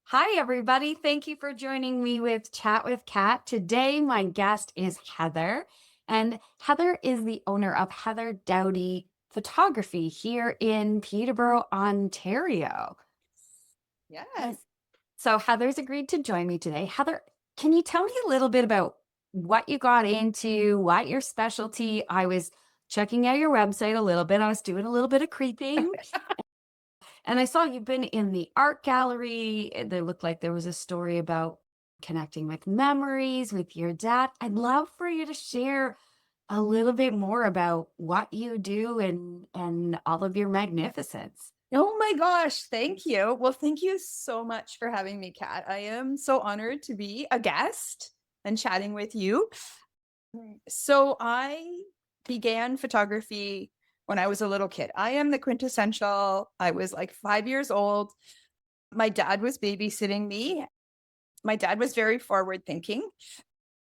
Hi, everybody. Thank you for joining me with Chat with Kat. Today, my guest is Heather, and Heather is the owner of Heather Doughty Photography here in Peterborough, Ontario. Yes. So, Heather's agreed to join me today. Heather, can you tell me a little bit about what you got into, what your specialty? I was checking out your website a little bit. I was doing a little bit of creeping. And I saw you've been in the art gallery. There looked like there was a story about connecting with memories with your dad. I'd love for you to share a little bit more about what you do and all of your magnificence. Oh my gosh, thank you. Well, thank you so much for having me, Kat. I am so honored to be a guest and chatting with you. So I began photography when I was a little kid. I am the quintessential, I was like 5 years old. My dad was babysitting me. My dad was very forward thinking.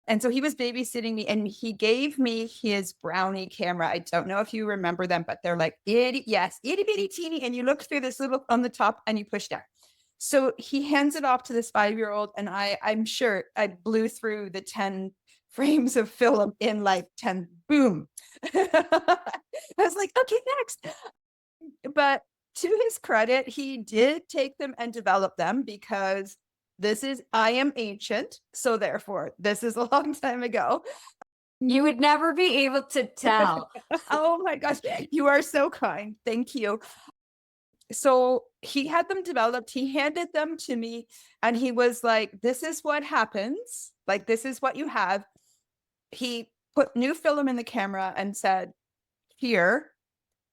And so he was babysitting me and he gave me his brownie camera. I don't know if you remember them, but they're like itty bitty teeny. And you look through this little on the top and you push down. So he hands it off to this 5 year old, and I'm sure I blew through the 10 frames of film in like 10, boom. I was like, okay, next. But to his credit, he did take them and develop them because I am ancient. So therefore, this is a long time ago. You would never be able to tell. Oh my gosh, you are so kind. Thank you. So he had them developed, he handed them to me, and he was like, this is what happens. Like, this is what you have. He put new film in the camera and said, here,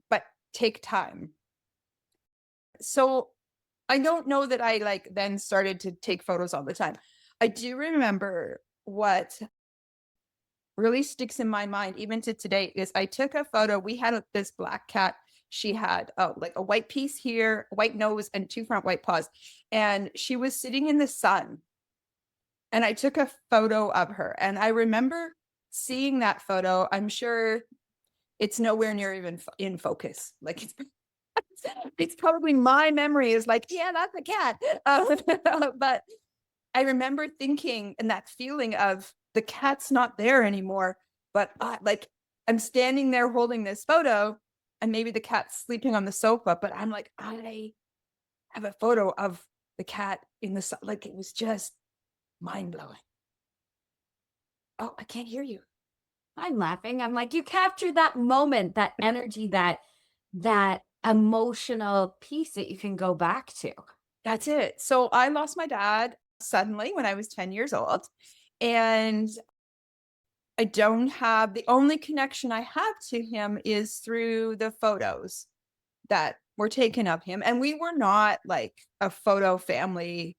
but take time. So I don't know that I like then started to take photos all the time. I do remember what really sticks in my mind, even to today, is I took a photo. We had this black cat. She had like a white piece here, a white nose, and two front white paws. And she was sitting in the sun. And I took a photo of her. And I remember seeing that photo. I'm sure it's nowhere near even in focus. Like it's probably my memory is like, yeah, that's a cat. But I remember thinking and that feeling of the cat's not there anymore, but like I'm standing there holding this photo and maybe the cat's sleeping on the sofa, but I'm like, I have a photo of the cat in the sun. Like it was just mind blowing. Oh, I can't hear you. I'm laughing. I'm like, you captured that moment, that energy, that emotional piece that you can go back to. That's it. So I lost my dad suddenly when I was 10 years old. And I don't have the only connection I have to him is through the photos that were taken of him. And we were not like a photo family.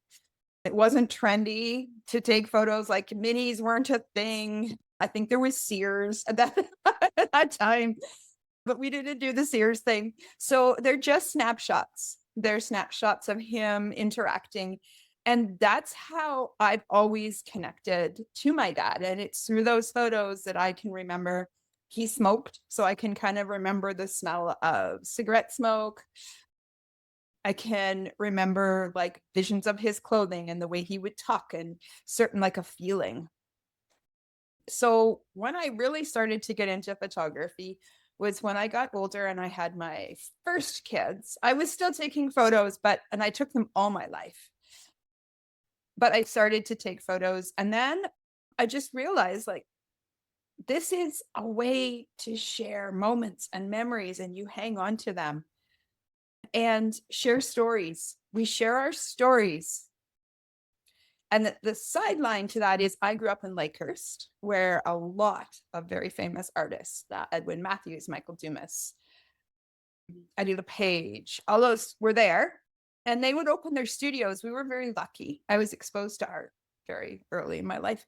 It wasn't trendy to take photos, like minis weren't a thing. I think there was Sears at at that time, but we didn't do the Sears thing. So they're just snapshots. They're snapshots of him interacting. And that's how I've always connected to my dad. And it's through those photos that I can remember he smoked. So I can kind of remember the smell of cigarette smoke. I can remember like visions of his clothing and the way he would talk and certain like a feeling. So when I really started to get into photography was when I got older and I had my first kids. I was still taking photos, and I took them all my life. But I started to take photos and then I just realized like this is a way to share moments and memories and you hang on to them and share stories. We share our stories. And the sideline to that is I grew up in Lakehurst, where a lot of very famous artists, Edwin Matthews, Michael Dumas, Eddie LePage, all those were there. And they would open their studios. We were very lucky. I was exposed to art very early in my life.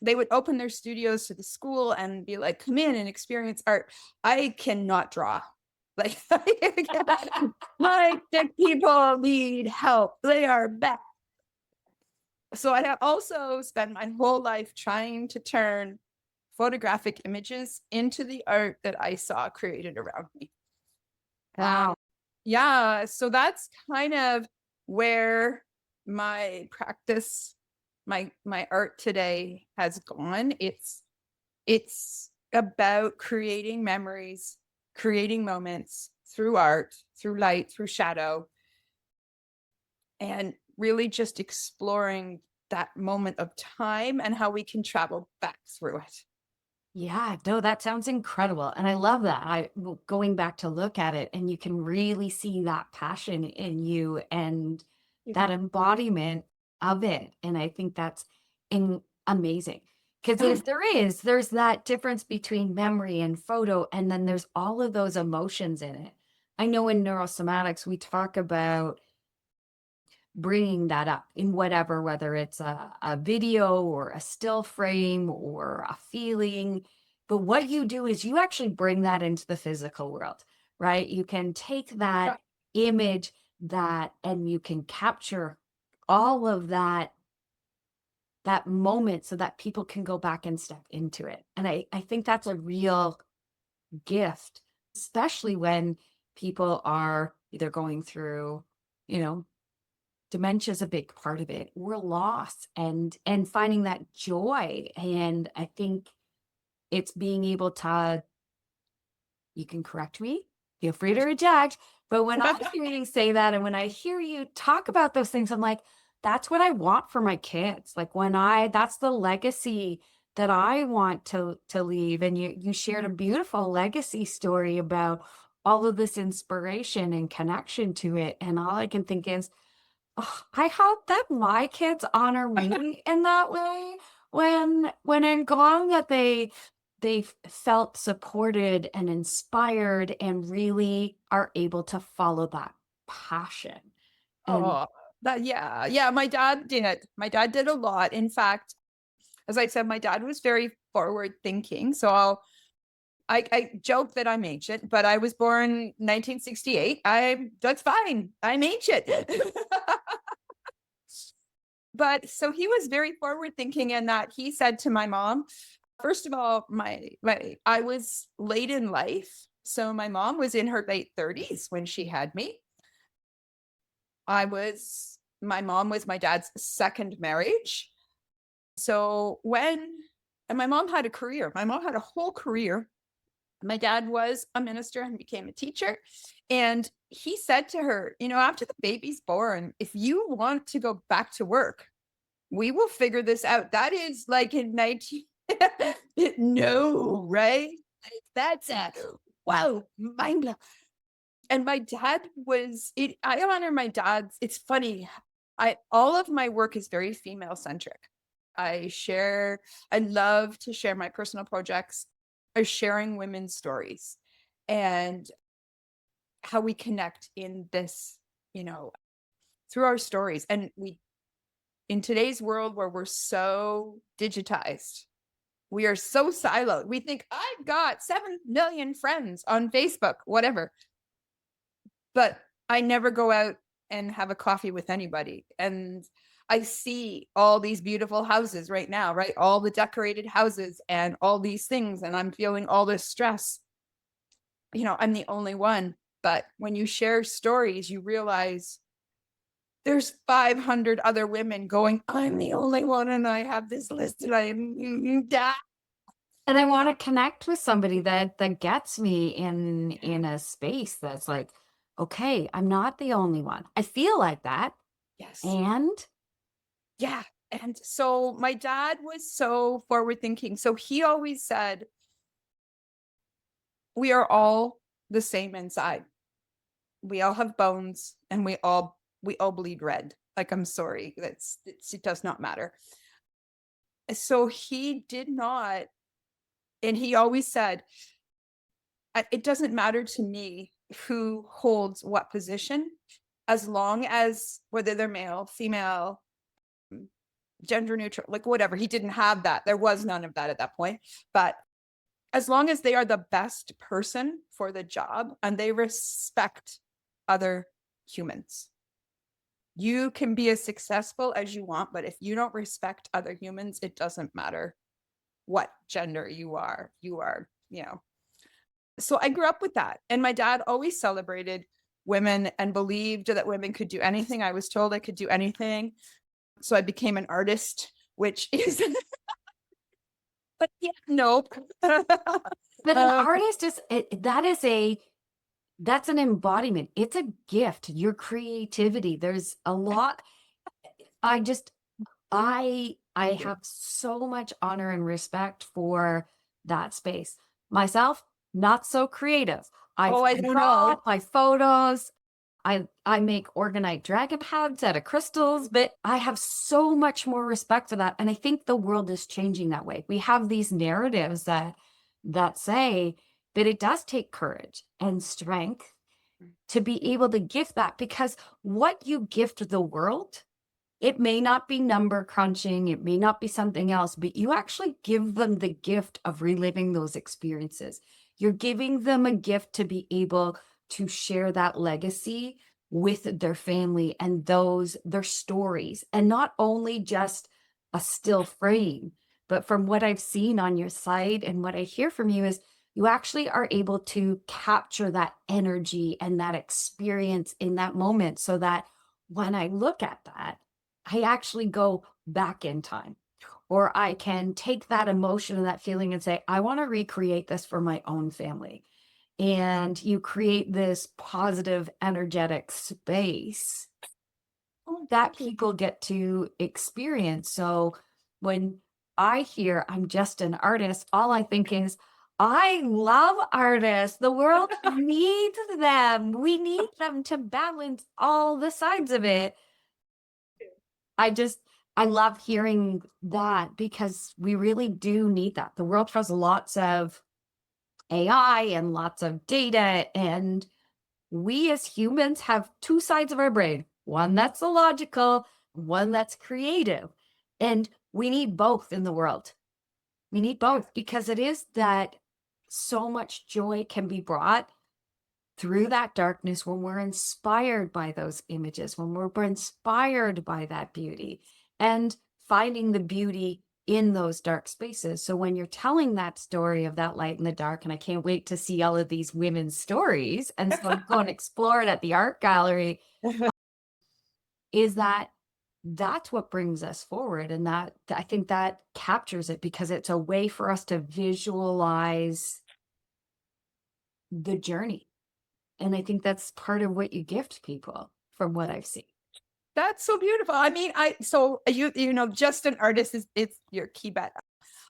They would open their studios to the school and be like, come in and experience art. I cannot draw. Like, the people need help. They are bad. So I have also spent my whole life trying to turn photographic images into the art that I saw created around me. Wow. Yeah, so that's kind of where my practice, my art today has gone. It's about creating memories, creating moments through art, through light, through shadow, and really just exploring that moment of time and how we can travel back through it. Yeah, no, that sounds incredible. And I love that. Going back to look at it, and you can really see that passion in you and Yeah. that embodiment of it. And I think that's amazing. Because if there's that difference between memory and photo, and then there's all of those emotions in it. I know in neurosomatics, we talk about bringing that up in whatever, whether it's a video or a still frame or a feeling. But what you do is you actually bring that into the physical world, right? You can take Yeah. that image and you can capture all of that moment so that people can go back and step into it. And I think that's a real gift, especially when people are either going through, you know, dementia is a big part of it. We're lost and finding that joy. And I think it's being able to, you can correct me, feel free to reject. But when I hear you say that and when I hear you talk about those things, I'm like, that's what I want for my kids. Like that's the legacy that I want to leave. And you shared a beautiful legacy story about all of this inspiration and connection to it. And all I can think is, ugh, I hope that my kids honor me in that way when I'm gone, that they felt supported and inspired and really are able to follow that passion. And Oh, yeah. My dad did it. My dad did a lot. In fact, as I said, my dad was very forward thinking. So I joke that I'm ancient, but I was born 1968. That's fine. I'm ancient. But so he was very forward thinking in that he said to my mom, first of all, my I was late in life. So my mom was in her late 30s when she had me. My mom was my dad's second marriage. So and my mom had a career. My mom had a whole career. My dad was a minister and became a teacher. And he said to her, after the baby's born, if you want to go back to work, we will figure this out. That is like in 19. No, right? That's a wow, mind blow. And my dad was it. I honor my dad's. It's funny. All of my work is very female centric. I love to share my personal projects, are sharing women's stories and how we connect in this, you know, through our stories. And in today's world where we're so digitized, we are so siloed. We think I've got 7 million friends on Facebook, whatever, but I never go out and have a coffee with anybody. And I see all these beautiful houses right now, right? All the decorated houses and all these things. And I'm feeling all this stress. I'm the only one. But when you share stories, you realize there's 500 other women going, I'm the only one. And I have this list and I am and I want to connect with somebody that gets me in a space that's like, okay, I'm not the only one. I feel like that. yes. And Yeah. And so my dad was so forward thinking. So he always said, we are all the same inside. We all have bones and we all bleed red. Like, I'm sorry. It does not matter. So he did not, and he always said, it doesn't matter to me who holds what position, as long as whether they're male, female, gender neutral, like whatever. He didn't have that. There was none of that at that point. But as long as they are the best person for the job and they respect other humans, you can be as successful as you want. But if you don't respect other humans, it doesn't matter what gender you are. So I grew up with that. And my dad always celebrated women and believed that women could do anything. I was told I could do anything. So I became an artist, which is, but yeah, nope. But an Um, artist is that's an embodiment. It's a gift. Your creativity. There's a lot. I just I Thank you. have so much honor and respect for that space. Myself, not so creative. I Oh, I don't draw know. my photos. I make organite dragon pads out of crystals, but I have so much more respect for that. And I think the world is changing that way. We have these narratives that say that it does take courage and strength to be able to gift that, because what you gift the world, it may not be number crunching, it may not be something else, but you actually give them the gift of reliving those experiences. You're giving them a gift to be able to share that legacy with their family and their stories, and not only just a still frame, but from what I've seen on your site and what I hear from you is you actually are able to capture that energy and that experience in that moment, so that when I look at that, I actually go back in time, or I can take that emotion and that feeling and say, I want to recreate this for my own family. And you create this positive, energetic space Oh, that thank you. people get to experience. So when I hear I'm just an artist, all I think is, I love artists. The world needs them. We need them to balance all the sides of it. I just I love hearing that, because we really do need that. The world has lots of AI and lots of data, and we as humans have two sides of our brain. One that's illogical, one that's creative. And we need both in the world. We need both, because it is that so much joy can be brought through that darkness when we're inspired by those images, when we're inspired by that beauty, and finding the beauty in those dark spaces. So when you're telling that story of that light in the dark, and I can't wait to see all of these women's stories, and so I'm going to explore it at the art gallery, is that that's what brings us forward. And that I think that captures it, because it's a way for us to visualize the journey. And I think that's part of what you gift people, from what I've seen. That's so beautiful. I mean, so you know, just an artist is it's your key bet.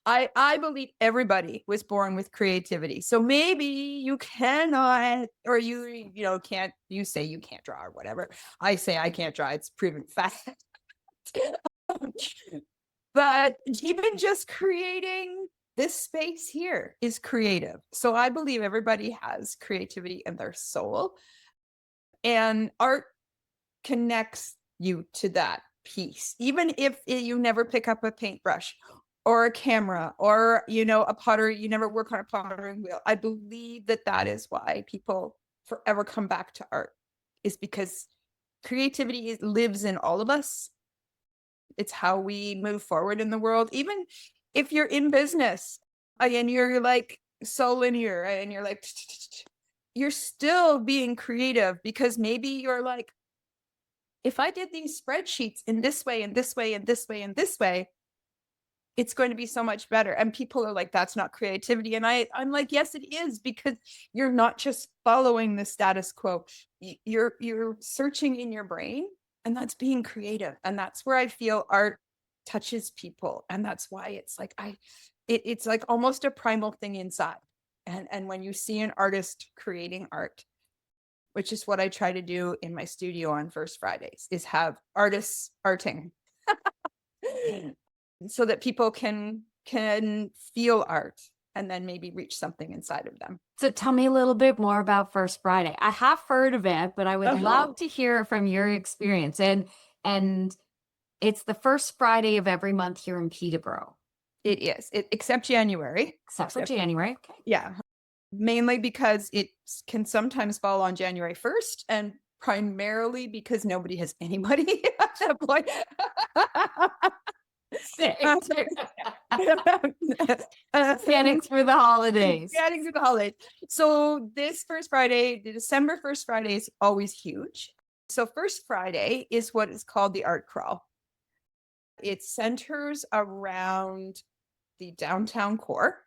I believe everybody was born with creativity. So maybe you cannot, or you know, can't, you say you can't draw or whatever. I say I can't draw. It's proven fact. But even just creating this space here is creative. So I believe everybody has creativity in their soul, and art connects you to that piece, even if you never pick up a paintbrush or a camera, or you know, a pottery, you never work on a pottery wheel. I believe that that is why people forever come back to art, is because creativity lives in all of us. It's how we move forward in the world. Even if you're in business and you're like so linear and you're like, you're still being creative, because maybe you're like, if I did these spreadsheets in this way and this way and this way and this way, it's going to be so much better. And people are like, that's not creativity. And I'm like, yes, it is, because you're not just following the status quo. You're searching in your brain, and that's being creative. And that's where I feel art touches people. And that's why it's like it's like almost a primal thing inside. And when you see an artist creating art, which is what I try to do in my studio on First Fridays, is have artists arting so that people can feel art and then maybe reach something inside of them. So tell me a little bit more about First Friday. I have heard of it, but I would love to hear from your experience. And it's the first Friday of every month here in Peterborough, It is, except January. except for January. Okay. Yeah, mainly because it can sometimes fall on January 1st, and primarily because nobody has anybody at that point. Same. Getting through the holidays. Getting through the holidays. So this first Friday, the December first Friday is always huge. So first Friday is what is called the art crawl. It centers around the downtown core.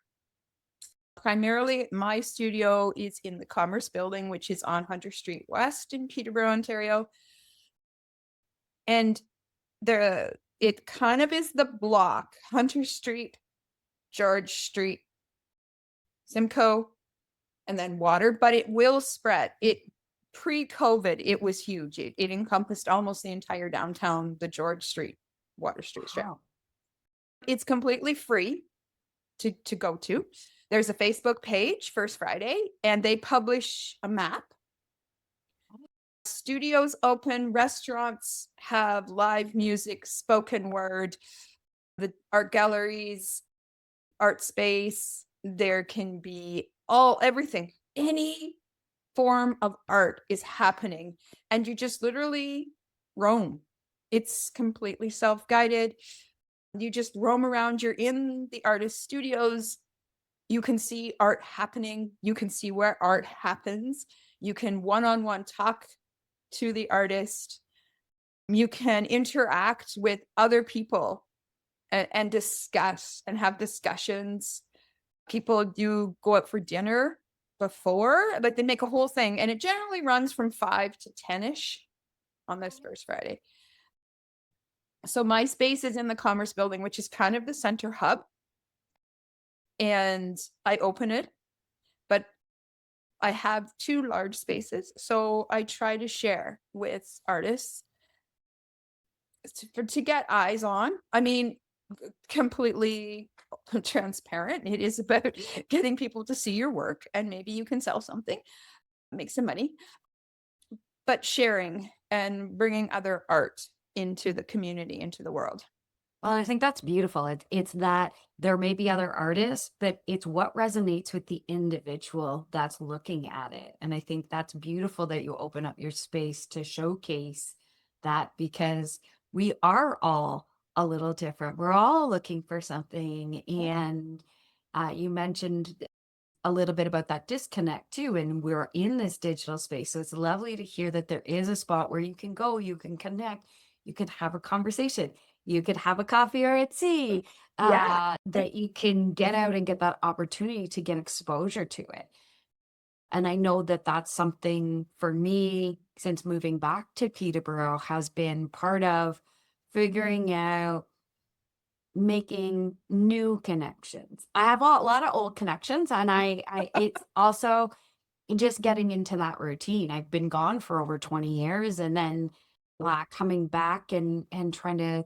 Primarily, my studio is in the Commerce Building, which is on Hunter Street West in Peterborough, Ontario. And it kind of is the block, Hunter Street, George Street, Simcoe, and then Water, but it will spread. It pre-COVID, it was huge. It encompassed almost the entire downtown, the George Street, Water Street strip. Wow. It's completely free to go to. There's a Facebook page, First Friday, and they publish a map. Studios open, restaurants have live music, spoken word, the art galleries, art space. There can be everything. Any form of art is happening, and you just literally roam. It's completely self-guided. You just roam around. You're in the artist studios. You can see art happening. You can see where art happens. You can one-on-one talk to the artist. You can interact with other people and discuss and have discussions. People do go out for dinner before, but they make a whole thing, and it generally runs from 5 to 10ish on this first Friday. So my space is in the Commerce Building, which is kind of the center hub, and I open it, but I have 2 large spaces, so I try to share with artists to get eyes on. I mean, completely transparent. It is about getting people to see your work, and maybe you can sell something, make some money, but sharing and bringing other art into the community, into the world. Well, I think that's beautiful. It's that there may be other artists, but it's what resonates with the individual that's looking at it. And I think that's beautiful that you open up your space to showcase that, because we are all a little different. We're all looking for something. And you mentioned a little bit about that disconnect too. And we're in this digital space. So it's lovely to hear that there is a spot where you can go, you can connect, you can have a conversation, you could have a coffee or a tea, Yeah. that you can get out and get that opportunity to get exposure to it. And I know that that's something for me, since moving back to Peterborough, has been part of figuring out making new connections. I have a lot of old connections, and I it's also just getting into that routine. I've been gone for over 20 years, and then coming back and trying to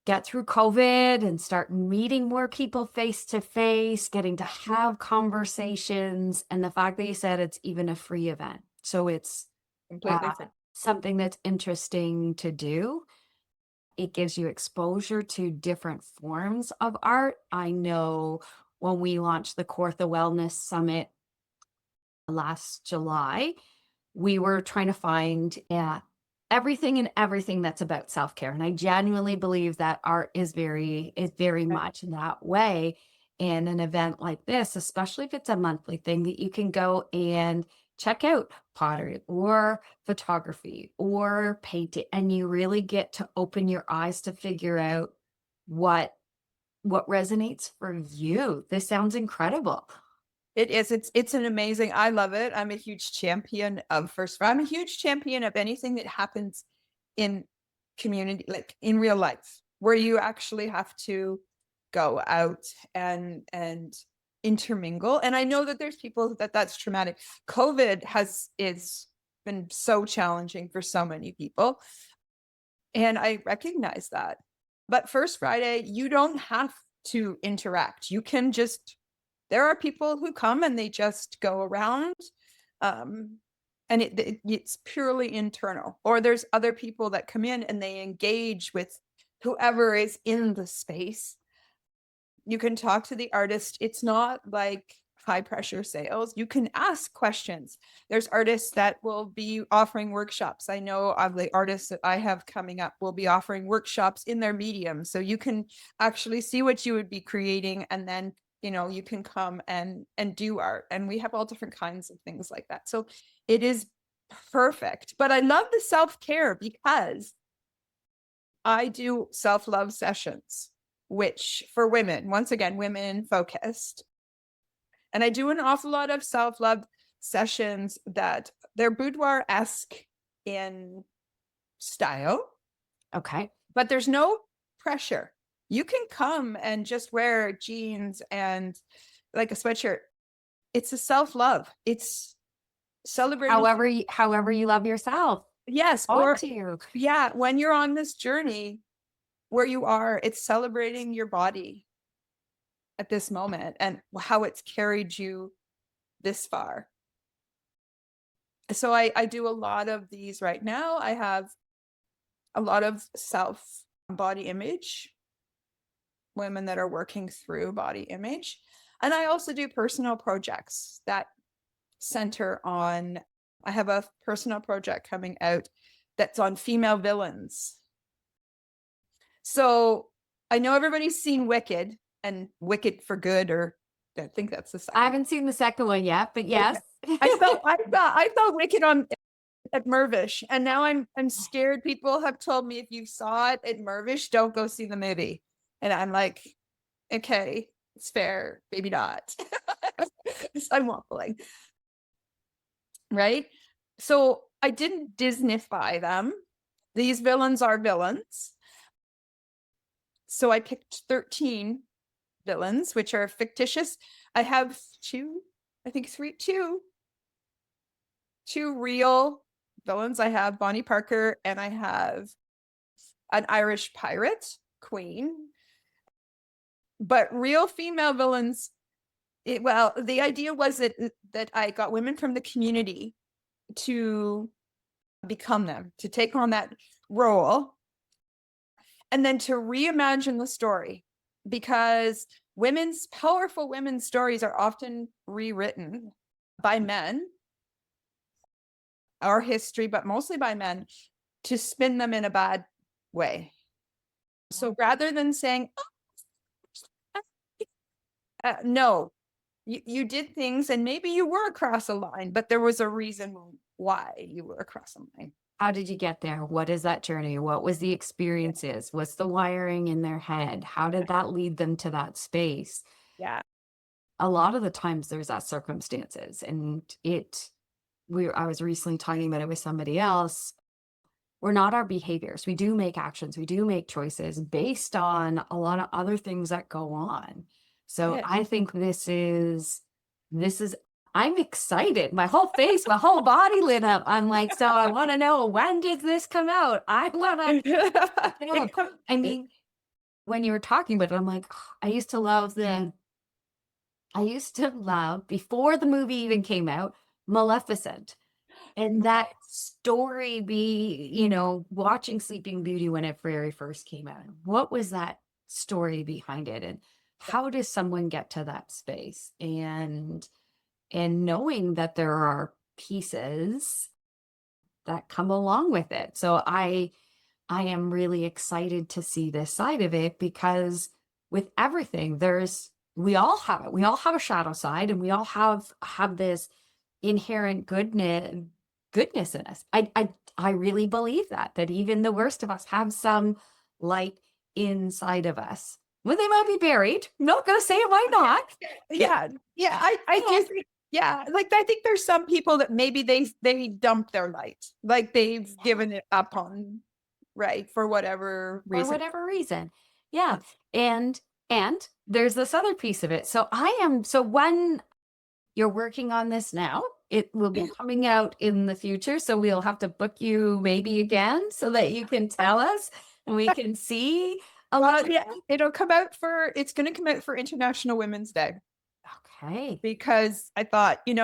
get through COVID and start meeting more people face to face, getting to have conversations, and the fact that you said it's even a free event. So it's Completely. something that's interesting to do. It gives you exposure to different forms of art. I know when we launched the Kawartha Wellness Summit last July, we were trying to find everything and everything that's about self-care. And I genuinely believe that art is very much that way. And an event like this, especially if it's a monthly thing, that you can go and check out pottery or photography or painting, and you really get to open your eyes to figure out what resonates for you. This sounds incredible. It is. It's an amazing. I love it. I'm a huge champion of I'm a huge champion of anything that happens in community, like in real life, where you actually have to go out and intermingle. And I know that there's people that's traumatic. COVID is been so challenging for so many people, and I recognize that. But First Friday, you don't have to interact. You can just, there are people who come and they just go around, and it's purely internal. Or there's other people that come in and they engage with whoever is in the space. You can talk to the artist. It's not like high pressure sales, you can ask questions. There's artists that will be offering workshops. I know of the artists that I have coming up will be offering workshops in their medium. So you can actually see what you would be creating, and then, you can come and do art. And we have all different kinds of things like that. So it is perfect. But I love the self-care because I do self-love sessions, which for women, once again, women focused. And I do an awful lot of self-love sessions that they're boudoir-esque in style, Okay. but there's no pressure. You can come and just wear jeans and like a sweatshirt. It's a self-love. It's celebrating. However you love yourself. Yes. Ought Or to. yeah, when you're on this journey where you are, it's celebrating your body at this moment and how it's carried you this far. So I do a lot of these right now. I have a lot of self body image, women that are working through body image. And I also do personal projects that center on, I have a personal project coming out that's on female villains. So I know everybody's seen Wicked and Wicked for Good, or I think that's the second. I haven't seen the second one yet, but yes. I felt Wicked on at Mervish, and now I'm scared. People have told me if you saw it at Mervish, don't go see the movie. And I'm like, okay, it's fair, maybe not. I'm waffling. Right? So I didn't Disneyfy them. These villains are villains. So I picked 13 villains, which are fictitious. I have two real villains. I have Bonnie Parker, and I have an Irish pirate queen. But real female villains, the idea was that I got women from the community to become them, to take on that role, and then to reimagine the story, because powerful women's stories are often rewritten by men, our history, but mostly by men, to spin them in a bad way. So rather than saying, no, you did things and maybe you were across a line, but there was a reason why you were across a line. How did you get there? What is that journey? What was the experiences? What's the wiring in their head? How did that lead them to that space? Yeah. A lot of the times there's that circumstances, and I was recently talking about it with somebody else. We're not our behaviors. We do make actions. We do make choices based on a lot of other things that go on. So Yeah. I think this is, I'm excited. My whole face, my whole body lit up. I'm like, so I want to know, when did this come out? I want to, I mean, when you were talking about it, I'm like, I used to love before the movie even came out, Maleficent. And that story watching Sleeping Beauty when it very first came out. What was that story behind it? And how does someone get to that space? And knowing that there are pieces that come along with it. So I am really excited to see this side of it, because with everything, we all have it. We all have a shadow side, and we all have this inherent goodness in us. I really believe that even the worst of us have some light inside of us. Well, they might be buried. I'm not going to say it might not. Yeah. I do think, like, I think there's some people that maybe they dump their light, like they've given it up on, right, for whatever reason. For whatever reason. Yeah. And there's this other piece of it. So when you're working on this now, it will be coming out in the future. So we'll have to book you maybe again so that you can tell us and we can see a lot. Yeah, it's going to come out for International Women's Day. Okay. Because I thought, in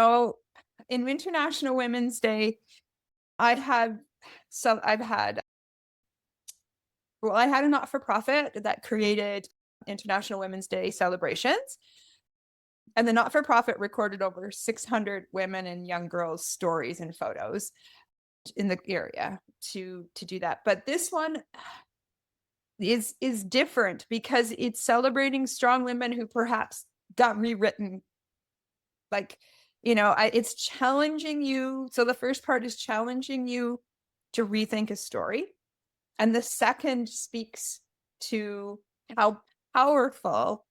International Women's Day, I had a not-for-profit that created International Women's Day celebrations. And the not-for-profit recorded over 600 women and young girls' stories and photos in the area to do that. But this one is different because it's celebrating strong women who perhaps got rewritten. Like, it's challenging you. So the first part is challenging you to rethink a story. And the second speaks to how powerful,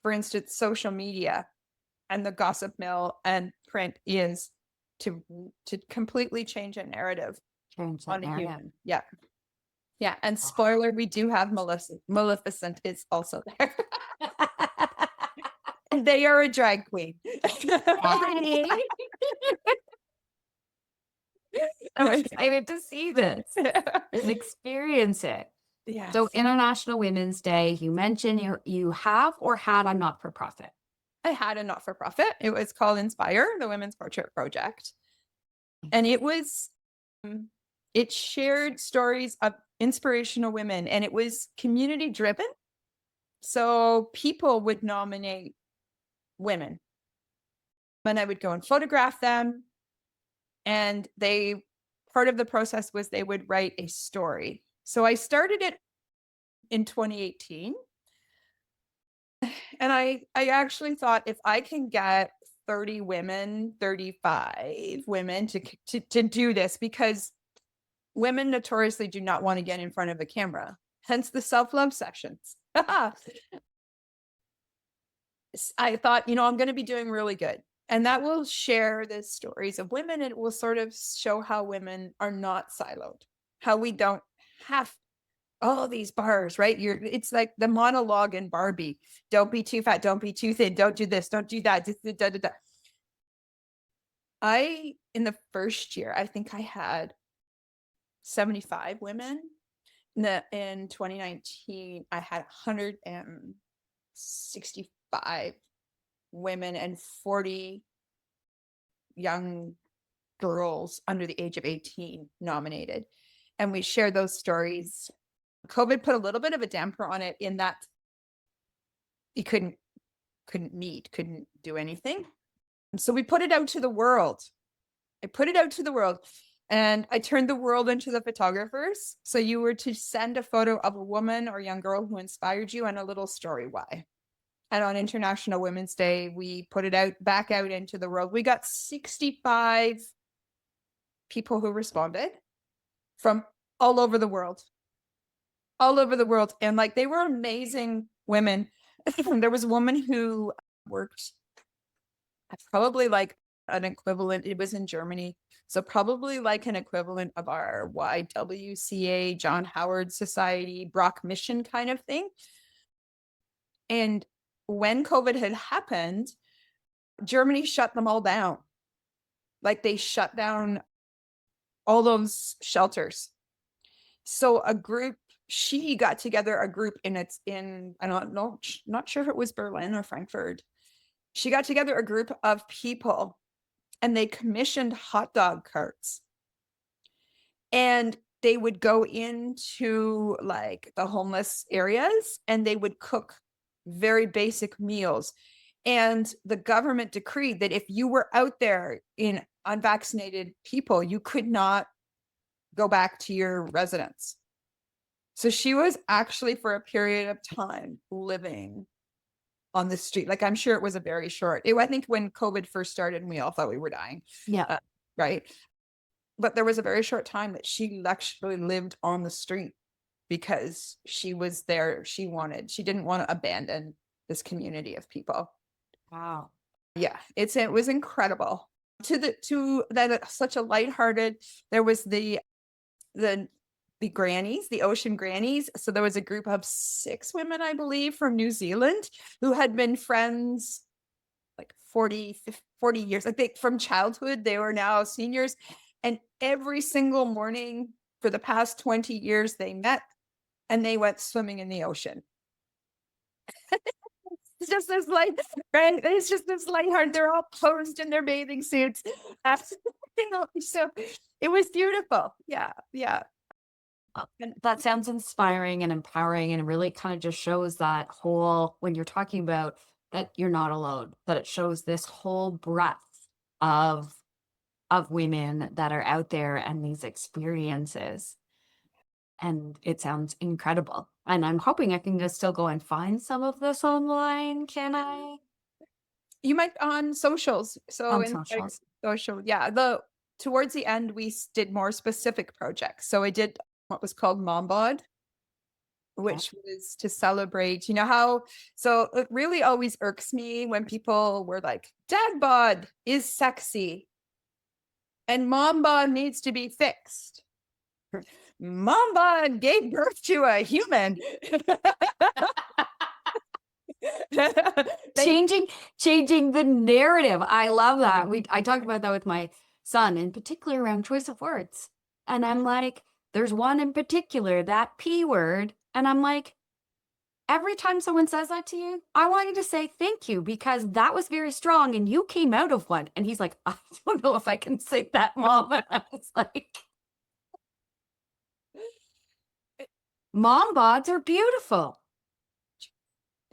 for instance, social media and the gossip mill and print is to completely change a narrative Change that on a narrative. human. Yeah. Yeah. And spoiler, we do have Maleficent is also there. And they are a drag queen. Hey, I'm excited to see this and experience it. So Yes. International Women's Day, you mentioned you have or had a not-for-profit. I had a not-for-profit. It was called Inspire, the Women's Portrait Project. And it shared stories of inspirational women, and it was community driven. So people would nominate women and I would go and photograph them. And part of the process was they would write a story. So I started it in 2018. And I actually thought if I can get 30 women, 35 women to do this, because women notoriously do not want to get in front of a camera, hence the self-love sessions. I thought, I'm going to be doing really good. And that will share the stories of women. It will sort of show how women are not siloed, how we don't have all these bars, right? It's like the monologue in Barbie. Don't be too fat, don't be too thin, don't do this, don't do that. In the first year, I think I had 75 women. In 2019, I had 165 women and 40 young girls under the age of 18 nominated. And we shared those stories. COVID put a little bit of a damper on it in that you couldn't meet, couldn't do anything. And so we put it out to the world. I put it out to the world. And I turned the world into the photographers. So you were to send a photo of a woman or young girl who inspired you and a little story why. And on International Women's Day, we put it back out into the world. We got 65 people who responded from all over the world. All over the world. And like, they were amazing women. There was a woman who worked probably like an equivalent, it was in Germany. So probably like an equivalent of our YWCA, John Howard Society, Brock Mission kind of thing. And when COVID had happened, Germany shut them all down. Like they shut down all those shelters. So she got together a group I don't know, not sure if it was Berlin or Frankfurt. She got together a group of people and they commissioned hot dog carts. And they would go into like the homeless areas and they would cook very basic meals. And the government decreed that if you were out there in unvaccinated people, you could not go back to your residence. So she was actually for a period of time living on the street. Like I'm sure it was a very short, I think when COVID first started and we all thought we were dying. Yeah. Right. But there was a very short time that she actually lived on the street because she was there. She didn't want to abandon this community of people. Wow. Yeah, it was incredible. To that such a lighthearted. There was the grannies, the ocean grannies. So there was a group of 6 women, I believe, from New Zealand who had been friends like 40 years. I think from childhood, they were now seniors. And every single morning for the past 20 years, they met and they went swimming in the ocean. It's just this right? It's just this lighthearted. They're all posed in their bathing suits. So it was beautiful. Yeah. Yeah. And that sounds inspiring and empowering and really kind of just shows that whole when you're talking about that you're not alone, that it shows this whole breadth of women that are out there and these experiences. And it sounds incredible. And I'm hoping I can just still go and find some of this online. Can I? You might on socials. So On in like socials. social, yeah. The towards the end, we did more specific projects. So I did what was called Mom Bod, Okay. which was to celebrate, you know how, so it really always irks me when people were like, dad bod is sexy and mom bod needs to be fixed. Mom bod gave birth to a human. They, Changing the narrative. I love that. I talked about that with my son, in particular around choice of words. And I'm like, there's one in particular, that P word. And I'm like, every time someone says that to you, I want you to say thank you because that was very strong and you came out of one. And he's like, I don't know if I can say that, mom. And I was like, mom bods are beautiful.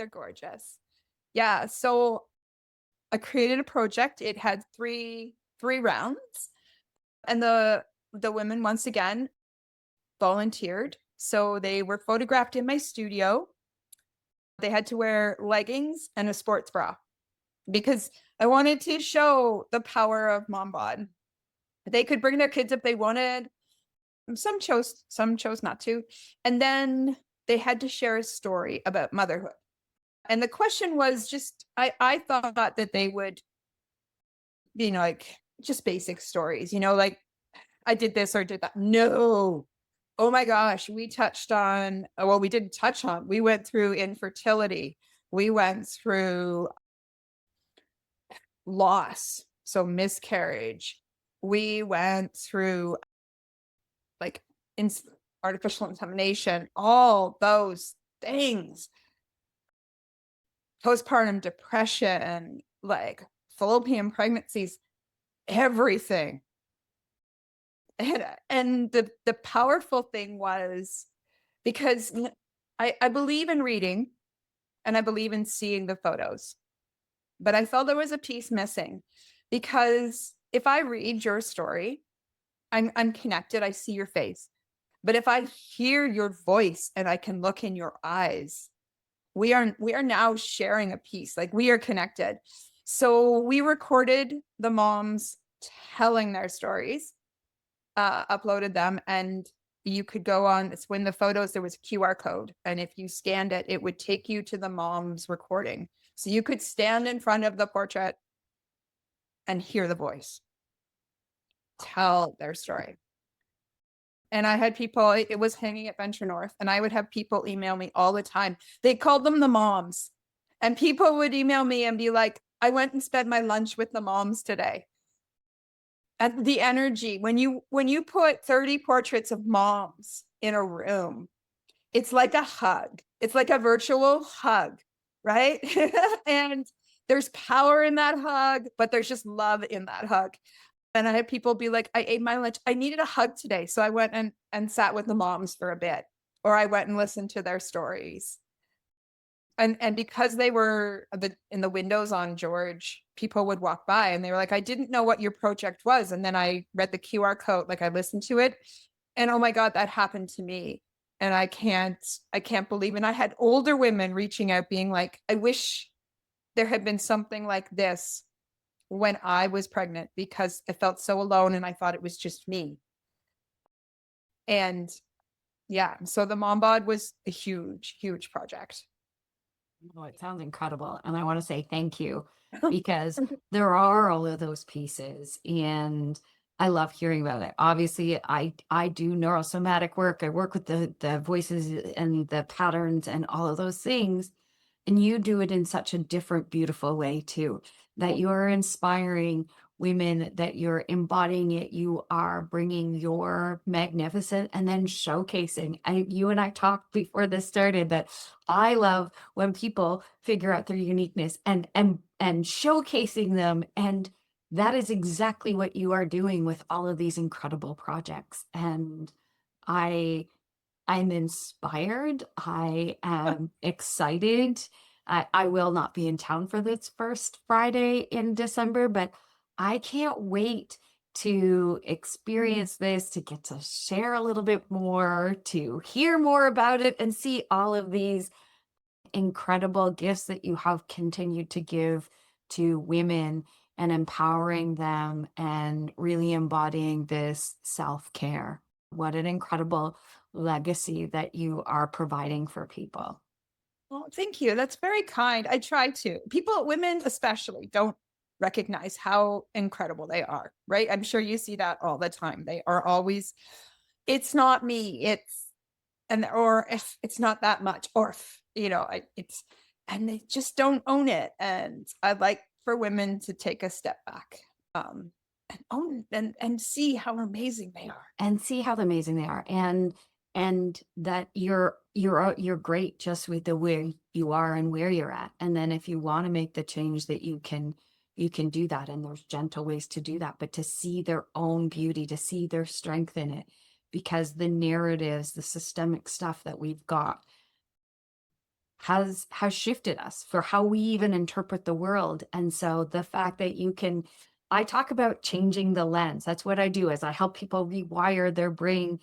they're gorgeous. Yeah. So I created a project. It had three rounds, and the women once again volunteered. So they were photographed in my studio. They had to wear leggings and a sports bra because I wanted to show the power of mom bod. They could bring their kids if they wanted. Some chose not to. And then they had to share a story about motherhood. And the question was just, I thought that they would be like just basic stories, like I did this or did that. No. Oh my gosh, we touched on, well, we didn't touch on, we went through infertility. We went through loss, so miscarriage. We went through like artificial insemination, all those things. Postpartum depression, like fallopian pregnancies, everything. And the powerful thing was because I believe in reading and I believe in seeing the photos, but I felt there was a piece missing because if I read your story, I'm connected, I see your face. But if I hear your voice and I can look in your eyes, we are now sharing a piece, like we are connected. So we recorded the moms telling their stories, uploaded them, and you could go on. It's when the photos, there was a QR code, and if you scanned it, it would take you to the mom's recording. So you could stand in front of the portrait and hear the voice tell their story. And I had people, it was hanging at Venture North, and I would have people email me all the time. They called them the moms. And people would email me and be like, I went and spent my lunch with the moms today. And the energy, when you put 30 portraits of moms in a room, it's like a hug. It's like a virtual hug, right? And there's power in that hug, but there's just love in that hug. And I had people be like, I ate my lunch. I needed a hug today. So I went and sat with the moms for a bit, or I went and listened to their stories. And because they were in the windows on George, people would walk by and they were like, I didn't know what your project was. And then I read the QR code, like I listened to it. And oh my God, that happened to me. And I can't believe. And I had older women reaching out being like, I wish there had been something like this when I was pregnant because I felt so alone and I thought it was just me. And yeah, so the Mom Bod was a huge, huge project. Oh, it sounds incredible. And I want to say thank you because there are all of those pieces and I love hearing about it. Obviously, I do neurosomatic work. I work with the voices and the patterns and all of those things. And you do it in such a different, beautiful way too, that you're inspiring women, that you're embodying it. You are bringing your magnificent and then showcasing. You and I talked before this started that I love when people figure out their uniqueness and showcasing them. And that is exactly what you are doing with all of these incredible projects. And I I'm inspired. I am excited. I will not be in town for this first Friday in December, but I can't wait to experience this, to get to share a little bit more, to hear more about it, and see all of these incredible gifts that you have continued to give to women and empowering them and really embodying this self care. What an incredible legacy that you are providing for people. Well, thank you. That's very kind. I try to. People, women especially, don't recognize how incredible they are, right? I'm sure you see that all the time. They are always, it's not me, it's, and, or if it's not that much, or if, it's, and they just don't own it. And I'd like for women to take a step back, and own it and see how amazing they are. And see how amazing they are, and that you're great just with the way you are and where you're at. And then if you want to make the change, that you can do that, and there's gentle ways to do that, but to see their own beauty, to see their strength in it, because the narratives, the systemic stuff that we've got has shifted us for how we even interpret the world. And so the fact that you can, I talk about changing the lens. That's what I do, is I help people rewire their brain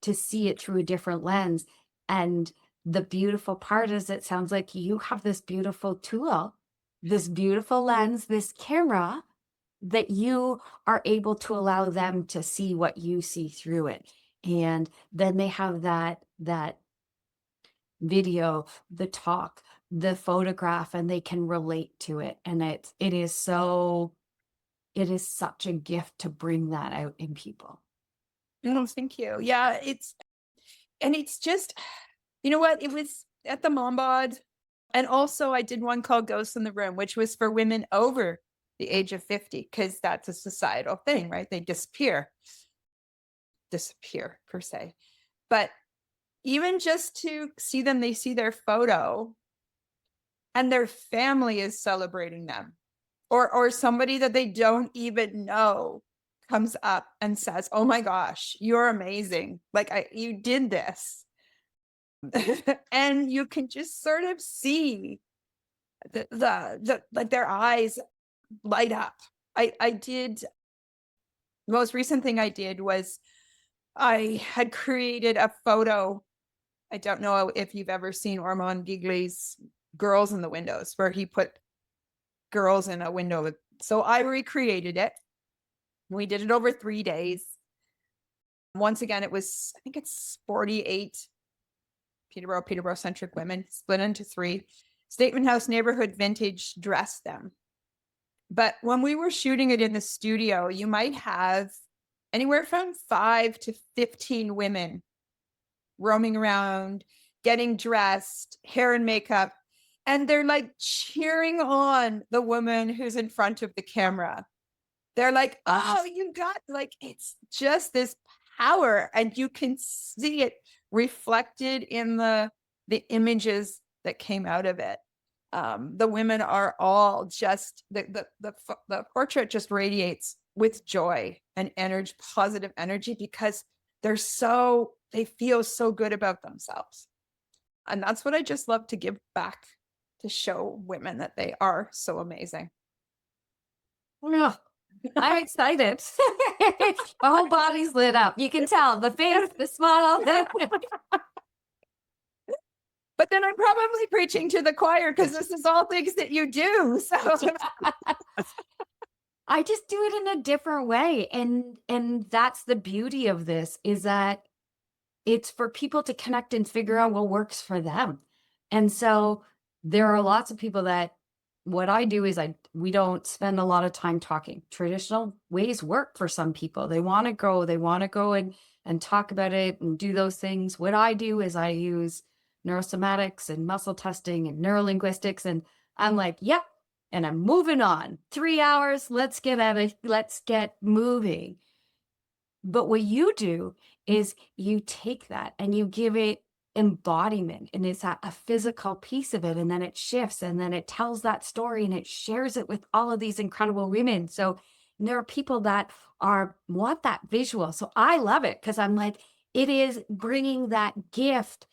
to see it through a different lens. And the beautiful part is, it sounds like you have this beautiful tool, this beautiful lens, this camera, that you are able to allow them to see what you see through it. And then they have that video, the talk, the photograph, and they can relate to it. And it is such a gift to bring that out in people. No, thank you. Yeah, it's just, you know what? It was at the Mom Bod. And also I did one called Ghosts in the Room, which was for women over the age of 50, because that's a societal thing, right? They disappear per se. But even just to see them, they see their photo and their family is celebrating them. Or somebody that they don't even know comes up and says, "Oh my gosh, you're amazing. Like you did this." And you can just sort of see the like their eyes light up. I did, the most recent thing I did was I had created a photo. I don't know if you've ever seen Ormond Giggley's Girls in the Windows, where he put girls in a window. So I recreated it. We did it over 3 days. Once again, I think it's 48 Peterborough centric women split into 3. Statement House Neighborhood Vintage dressed them. But when we were shooting it in the studio, you might have anywhere from 5 to 15 women roaming around, getting dressed, hair and makeup, and they're like cheering on the woman who's in front of the camera. They're like, "Oh, you got," like, it's just this power, and you can see it reflected in the images that came out of it. The women are all just, the portrait just radiates with joy and energy, positive energy, because they feel so good about themselves. And that's what I just love to give back, to show women that they are so amazing. Ugh, I'm excited. My whole body's lit up. You can tell the face, the smile. But then I'm probably preaching to the choir, because this is all things that you do. So I just do it in a different way. And that's the beauty of this, is that it's for people to connect and figure out what works for them. And so there are lots of people that, what I do is we don't spend a lot of time talking. Traditional ways work for some people. They want to go and talk about it and do those things. What I do is I use neurosomatics and muscle testing and neurolinguistics, and I'm like, yep, and I'm moving on. 3 hours, let's get at it, let's get moving. But what you do is you take that and you give it embodiment, and it's a physical piece of it, and then it shifts, and then it tells that story, and it shares it with all of these incredible women. So there are people that want that visual. So I love it, because I'm like, it is bringing that gift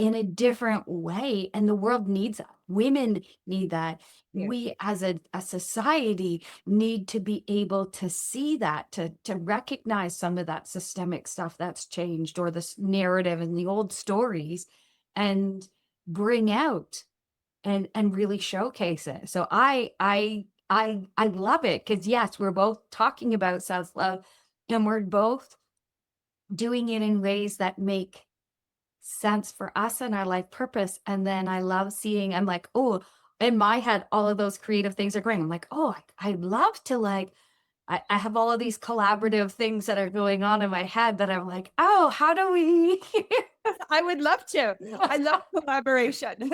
in a different way. And the world needs that. Women need that. Yeah. We as a society need to be able to see that, to recognize some of that systemic stuff that's changed, or this narrative and the old stories, and bring out and really showcase it. So I love it, because yes, we're both talking about self-love, and we're both doing it in ways that make sense for us and our life purpose. And then I love seeing, I'm like, oh, in my head, all of those creative things are going. I'm like, oh, I'd love to, like, I have all of these collaborative things that are going on in my head that I'm like, oh, how do we I would love to. I love collaboration.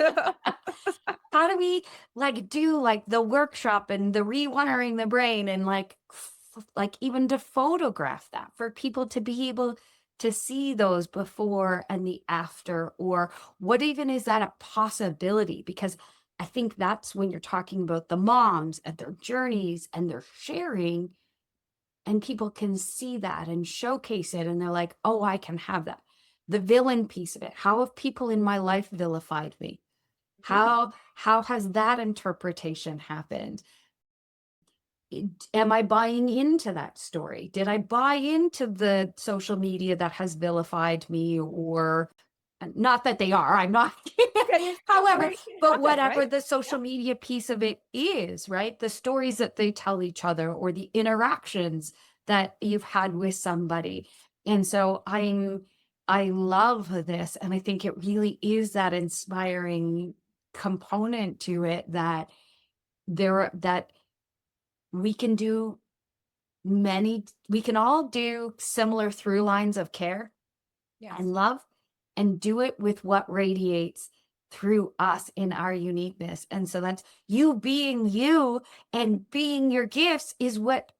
how do we like do like the workshop and the rewiring the brain, and like like even to photograph that for people to be able to see those before and the after, or what even is that a possibility? Because I think that's when you're talking about the moms and their journeys and their sharing, and people can see that and showcase it, and they're like, oh, I can have that. The villain piece of it, how have people in my life vilified me? How has that interpretation happened? Am I buying into that story? Did I buy into the social media that has vilified me? Or not that they are, I'm not. However, It can but happen, whatever right? the Yeah. social media piece of it is, right? The stories that they tell each other, or the interactions that you've had with somebody. And so I love this, and I think it really is that inspiring component to it, that that we can do we can all do similar through lines of care and Yes. love, and do it with what radiates through us in our uniqueness. And so that's you being you, and being your gifts is what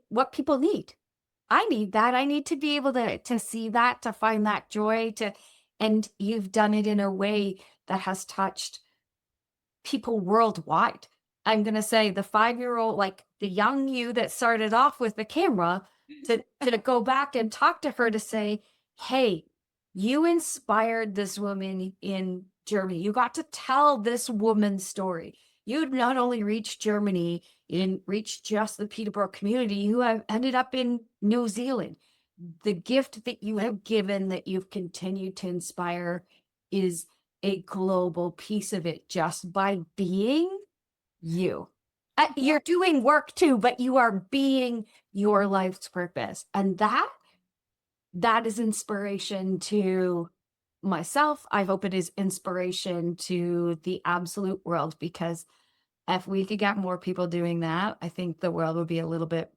what people need. I need that. I need to be able to see that, to find that joy, to and you've done it in a way that has touched people worldwide. I'm gonna say the 5-year-old, like the young you that started off with the camera, to go back and talk to her to say, "Hey, you inspired this woman in Germany. You got to tell this woman's story. You'd not only reached Germany, you didn't reach just the Peterborough community, you have ended up in New Zealand. The gift that you have given, that you've continued to inspire, is a global piece of it just by being you. Yeah. You're doing work too, but you are being your life's purpose. And that is inspiration to myself. I hope it is inspiration to the absolute world, because if we could get more people doing that, I think the world would be a little bit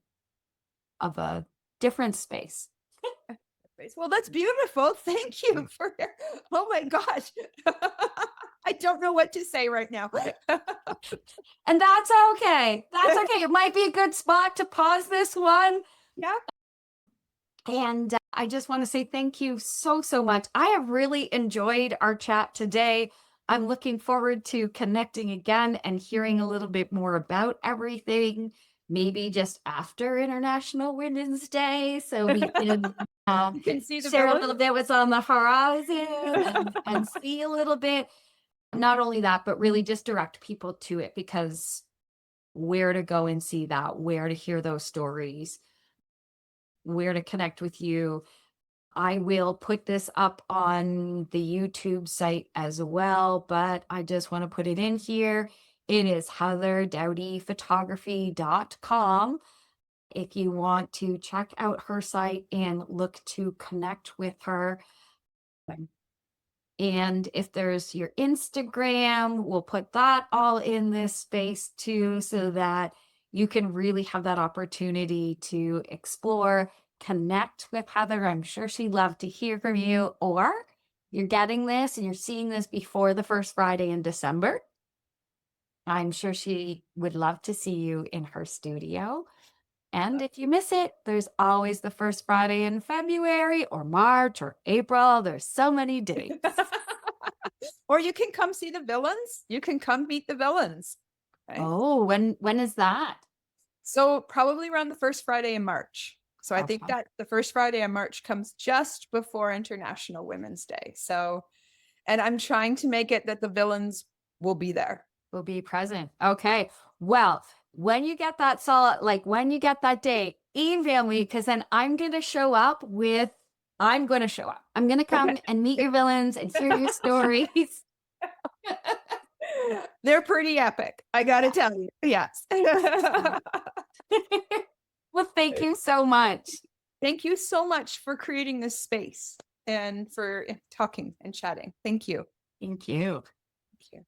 of a different space. Well, that's beautiful. Thank you for oh my gosh. I don't know what to say right now. And that's okay. That's okay. It might be a good spot to pause this one. Yeah. And I just want to say thank you so, so much. I have really enjoyed our chat today. I'm looking forward to connecting again and hearing a little bit more about everything, maybe just after International Women's Day, so we can You can see the share a villain. little bit what's on the horizon, and see a little bit. Not only that, but really just direct people to it, because where to go and see that, where to hear those stories, where to connect with you. I will put this up on the YouTube site as well, but I just want to put it in here. It is heatherdoughtyphotography.com if you want to check out her site and look to connect with her. And if there's your Instagram, we'll put that all in this space too, so that you can really have that opportunity to explore, connect with Heather. I'm sure she'd love to hear from you. Or you're getting this and you're seeing this before the first Friday in December. I'm sure she would love to see you in her studio. And if you miss it, there's always the first Friday in February or March or April. There's so many dates. Or you can come see the villains. You can come meet the villains. Okay. Oh, when is that? So probably around the first Friday in March. So I think Okay. that the first Friday in March comes just before International Women's Day. So And I'm trying to make it that the villains will be there. Will be present. Okay. Well, when you get that solid, like when you get that date, email me because then I'm going to show up. I'm going to Okay. come and meet your villains and hear your stories. They're pretty epic. I got to tell you. Yes. Excellent. Well, thank you so much. Thank you so much for creating this space and for talking and chatting. Thank you. Thank you. Thank you.